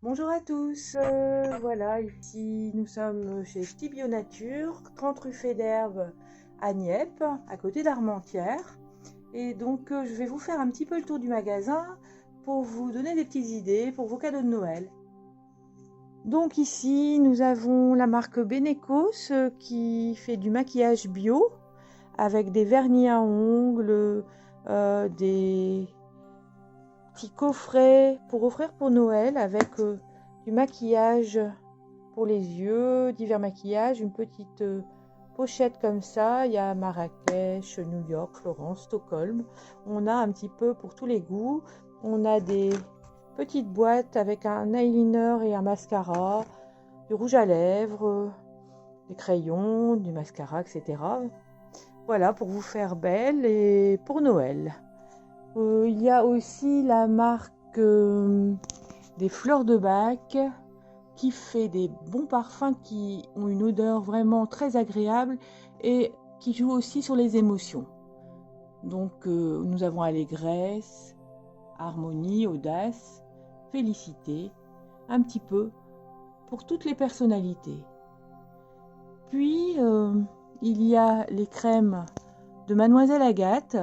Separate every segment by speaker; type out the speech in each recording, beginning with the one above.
Speaker 1: Bonjour à tous, voilà, ici nous sommes chez Petit Bio Nature, 30 rue Fédherbe à Nieppe, à côté d'Armentières. Et donc je vais vous faire un petit peu le tour du magasin pour vous donner des petites idées pour vos cadeaux de Noël. Donc ici nous avons la marque Benecos qui fait du maquillage bio avec des vernis à ongles, des petits coffrets pour offrir pour Noël avec du maquillage pour les yeux, divers maquillages, une petite pochette comme ça. Il y a Marrakech, New York, Florence, Stockholm. On a un petit peu pour tous les goûts. On a des petites boîtes avec un eyeliner et un mascara, du rouge à lèvres, des crayons, du mascara, etc. Voilà, pour vous faire belle et pour Noël. Il y a aussi la marque des fleurs de bac qui fait des bons parfums qui ont une odeur vraiment très agréable et qui joue aussi sur les émotions. Donc nous avons allégresse, harmonie, audace, félicité, un petit peu pour toutes les personnalités. Puis il y a les crèmes de Mademoiselle Agathe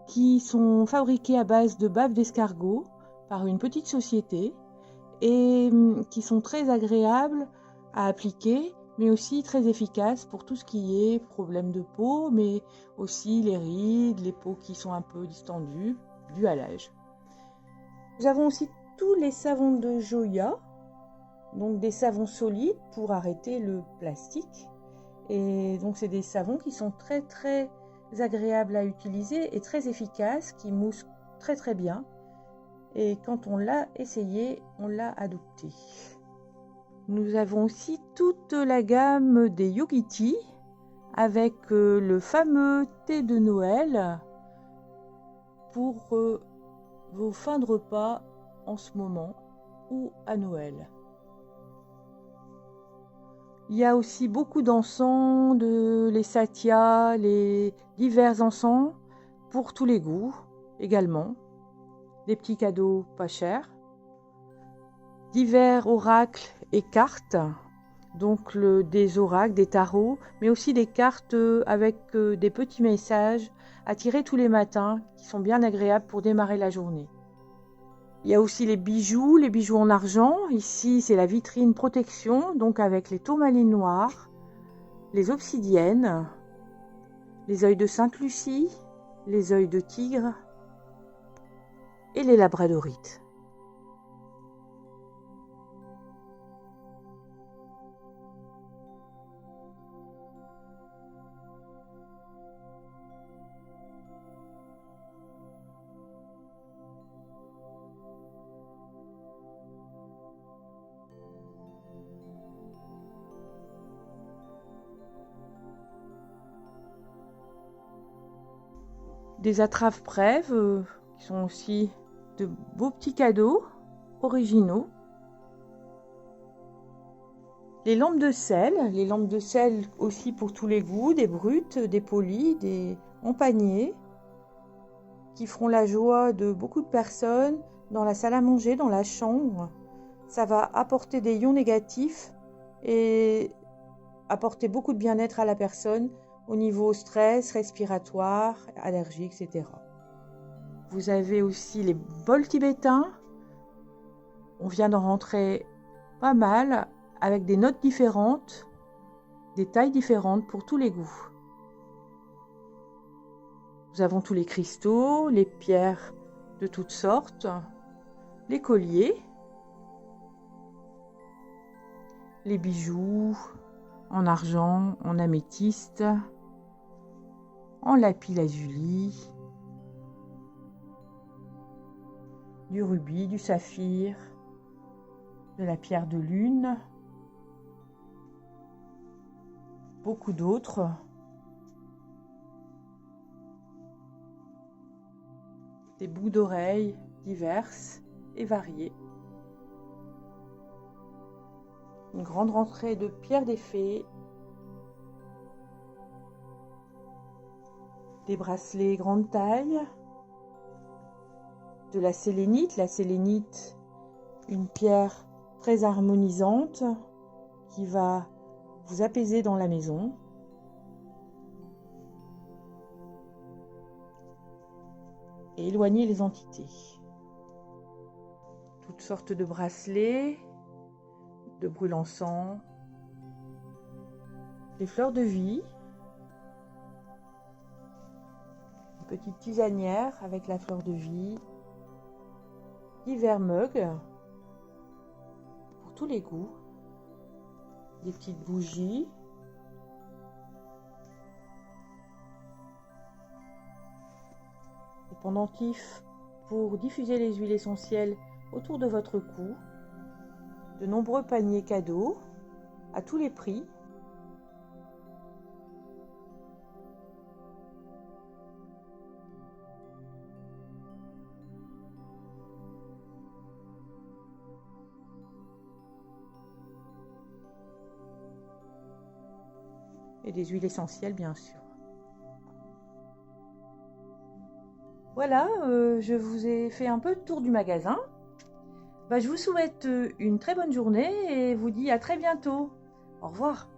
Speaker 1: qui sont fabriquées à base de bave d'escargot par une petite société et qui sont très agréables à appliquer, mais aussi très efficaces pour tout ce qui est problème de peau, mais aussi les rides, les peaux qui sont un peu distendues, dues à l'âge. Nous avons aussi tous les savons de Joya, donc des savons solides pour arrêter le plastique. Et donc c'est des savons qui sont très très agréables à utiliser et très efficaces, qui moussent très très bien. Et quand on l'a essayé, on l'a adopté. Nous avons aussi toute la gamme des Yogiti avec le fameux thé de Noël pour vos fins de repas en ce moment ou à Noël. Il y a aussi beaucoup d'encens, les Satya, les divers encens pour tous les goûts également. Des petits cadeaux pas chers. Divers oracles et cartes, donc des oracles, des tarots, mais aussi des cartes avec des petits messages à tirer tous les matins qui sont bien agréables pour démarrer la journée. Il y a aussi les bijoux en argent. Ici, c'est la vitrine protection, donc avec les tourmalines noires, les obsidiennes, les œils de Sainte-Lucie, les œils de tigre et les labradorites. Des attrape-brèves qui sont aussi de beaux petits cadeaux originaux. Les lampes de sel aussi pour tous les goûts, des brutes, des polies, des en panier, qui feront la joie de beaucoup de personnes dans la salle à manger, dans la chambre. Ça va apporter des ions négatifs et apporter beaucoup de bien-être à la personne au niveau stress, respiratoire, allergie, etc. Vous avez aussi les bols tibétains. On vient d'en rentrer pas mal avec des notes différentes, des tailles différentes pour tous les goûts. Nous avons tous les cristaux, les pierres de toutes sortes, les colliers, les bijoux en argent, en améthyste, en lapis-lazuli, du rubis, du saphir, de la pierre de lune, beaucoup d'autres. Des bouts d'oreilles diverses et variées. Une grande rentrée de pierres des fées, des bracelets grande taille, de la sélénite, une pierre très harmonisante qui va vous apaiser dans la maison. Et éloigner les entités. Toutes sortes de bracelets, de brûle-encens, des fleurs de vie, une petite tisanière avec la fleur de vie, divers mugs pour tous les goûts, des petites bougies, des pendentifs pour diffuser les huiles essentielles autour de votre cou, de nombreux paniers cadeaux à tous les prix. Et des huiles essentielles, bien sûr. Voilà, je vous ai fait un peu le tour du magasin. Je vous souhaite une très bonne journée et vous dis à très bientôt. Au revoir.